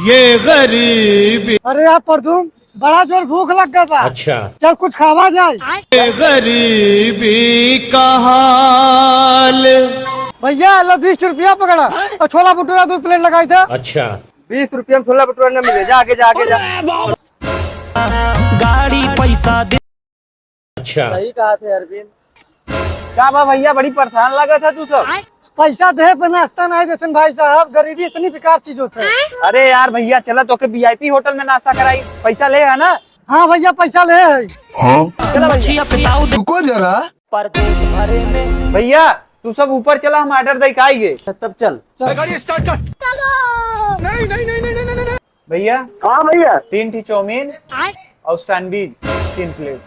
ये गरीबी। अरे यार परदूम बड़ा जोर भूख लग गया था। अच्छा। चल कुछ खावा जाए। ये गरीबी का हाल। भैया लो 20 रुपया पकड़ा और छोला भटूरा 2 प्लेट लगाई था। अच्छा। 20 रुपया में छोला भटूरा न मिले, जा आगे जा आगे जा। गाड़ी पैसा दे। अच्छा। सही कहा थे अरविंद। क्या बा भैया, बड़ी परेशान लगा था तू सब। पैसा दे पर नाश्ता नहीं देते भाई साहब, गरीबी इतनी बेकार चीज होती है। अरे यार भैया चला तो के VIP होटल में नाश्ता कराई, पैसा ले है ना। हाँ भैया पैसा ले है। चला भैया। रुको जरा। परदेश भरे में भैया तू सब ऊपर चला, हम ऑर्डर दे के आएंगे। तब चल भैया। हाँ भैया 3 ठी चाउमीन और सैंडविच 3 प्लेट।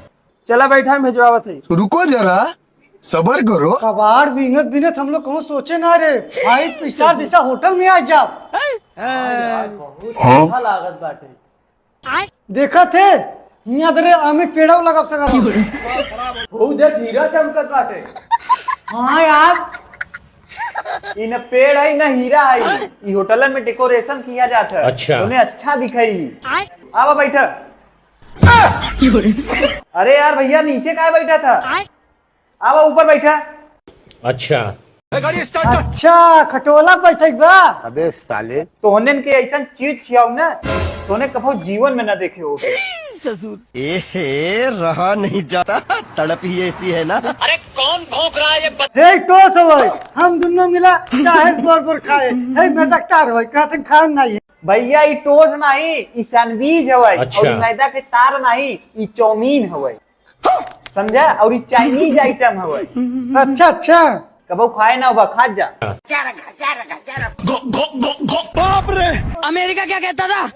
चला बैठा है भिजवावत है। रुको जरा, सबर करो। कबाड़ बीनत बीनत हम लोग कहूँ सोचे ना रे भाई, 5 स्टार जैसा होटल में आ जाओ। अच्छा लागत बाटे। देखा थे यहाँ दरे आमे पेड़ा लगा सका। हो देख हीरा चमकत बाटे। हाँ यार ये न पेड़ है न हीरा है, ये होटल में डेकोरेशन किया जाता है। अच्छा। उन्हें अच्छा दिखाई। आवा बैठा। अरे यार भैया नीचे कहाँ बैठा था, आवा ऊपर बैठा। अच्छा। अच्छा खटोला बैठे बा। अबे साले तो होने के ऐसा चीज खियाओ ना तोने कभो जीवन में न देखे हो। रहा नहीं जाता, तड़प ही ऐसी है ना। हे टोस होय हम दोनों मिला चाहे बराबर खाए। हे मजाकदार होय कहते खान नहीं। भैया ये टोस नहीं, ये सैंडविच हवाई। अच्छा। और मैदा के तार नहीं, ये चाउमीन हवाई, समझा। और ये चाइनीज आइटम हवाई। अच्छा अच्छा कबो खाए ना होगा, खा जा। अमेरिका क्या कहता था?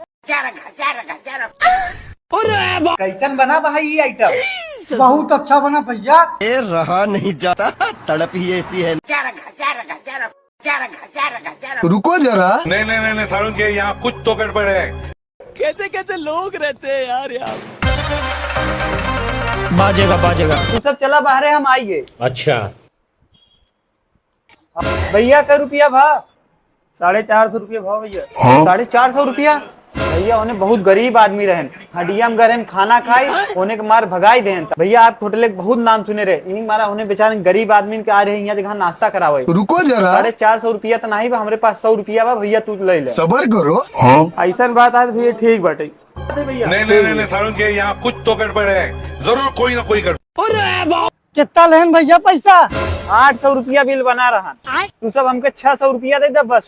कैसन बना भाई ये आइटम? बहुत अच्छा बना भैया। रहा नहीं जाता, तड़प ही ऐसी है। रुको जरा। नहीं सारुण के यहाँ कुछ तो गड़बड़ है। कैसे कैसे लोग रहते हैं यार यहाँ। बाजेगा बाजेगा। तू सब चला बाहर, हम आएंगे। अच्छा। भैया का रुपया भा? 450 रुपये भाव भैया। 450 रुपया। भैया उन्हें बहुत गरीब आदमी रहन, हडिया में गए खाना खाई उन्हें के मार भगाई देन। भैया आप होटल के बहुत नाम सुने रहे, यही मारा उन्हें बेचारे गरीब आदमी के आ रहे यहाँ जगह नाश्ता करावे। रुको जरा। 450 रुपया तो नहीं बा, हमारे पास 100 रुपया बा। भैया तू ले ले। सबर करो। ऐसा बात है भैया, ठीक बाटे। नहीं सारुण के यहाँ कुछ तो गड़बड़ है, जरूर कोई ना कोई गड़बड़। कितना लेन भैया पैसा? 800 रुपया बिल बना रहा। तू सब हमके 600 रुपया दे दे बस।